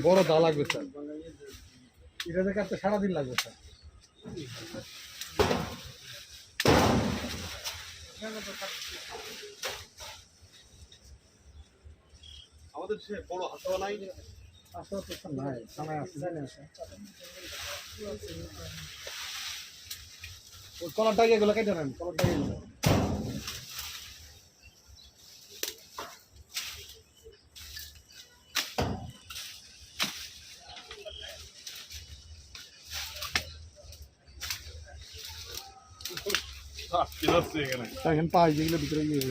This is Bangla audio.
বড় দা লাগবে স্যার, এটা কাটতে সারাদিন লাগবে স্যার। আমাদের সে বড় হাতওয়া নাই, আসলে তো স্যার নাই, সময় আছে জানি না স্যার। ওই কলারটা এগুলো কেটে নেন, কলারটা এগুলো। কি হচ্ছে এখানে? দেখেন পাই যেগুলো ভিতরে গিয়ে